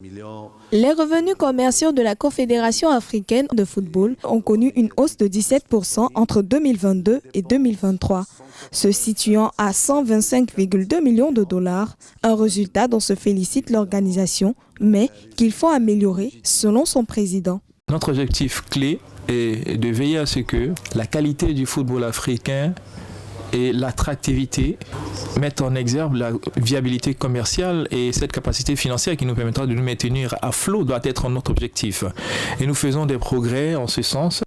Les revenus commerciaux de la Confédération africaine de football ont connu une hausse de 17% entre 2022 et 2023, se situant à 125,2 millions de dollars, un résultat dont se félicite l'organisation, mais qu'il faut améliorer selon son président. Notre objectif clé est de veiller à ce que la qualité du football africain et l'attractivité mettent en exergue la viabilité commerciale, et cette capacité financière qui nous permettra de nous maintenir à flot doit être notre objectif. Et nous faisons des progrès en ce sens.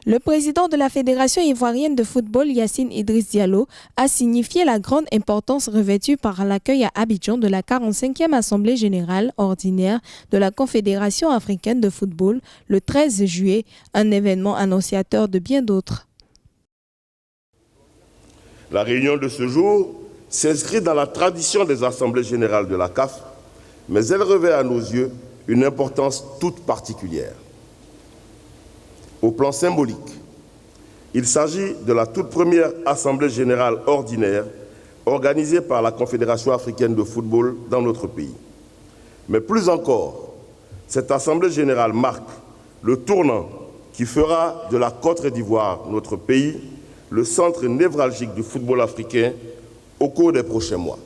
Le président de la Fédération ivoirienne de football, Yacine Idriss Diallo, a signifié la grande importance revêtue par l'accueil à Abidjan de la 45e Assemblée générale ordinaire de la Confédération africaine de football le 13 juillet, un événement annonciateur de bien d'autres. La réunion de ce jour s'inscrit dans la tradition des assemblées générales de la CAF, mais elle revêt à nos yeux une importance toute particulière. Au plan symbolique, il s'agit de la toute première assemblée générale ordinaire organisée par la Confédération africaine de football dans notre pays. Mais plus encore, cette assemblée générale marque le tournant qui fera de la Côte d'Ivoire, notre pays, le centre névralgique du football africain au cours des prochains mois.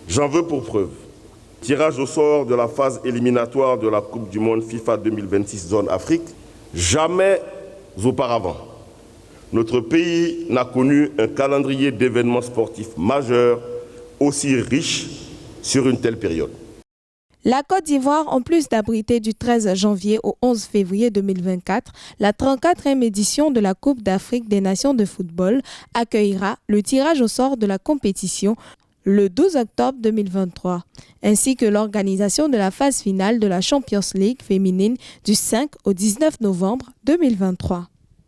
J'en veux pour preuve. Tirage au sort de la phase éliminatoire de la Coupe du Monde FIFA 2026 Zone Afrique. Jamais auparavant, notre pays n'a connu un calendrier d'événements sportifs majeurs aussi riche sur une telle période. La Côte d'Ivoire, en plus d'abriter du 13 janvier au 11 février 2024, la 34e édition de la Coupe d'Afrique des Nations de football, accueillera le tirage au sort de la compétition le 12 octobre 2023, ainsi que l'organisation de la phase finale de la Champions League féminine du 5 au 19 novembre 2023.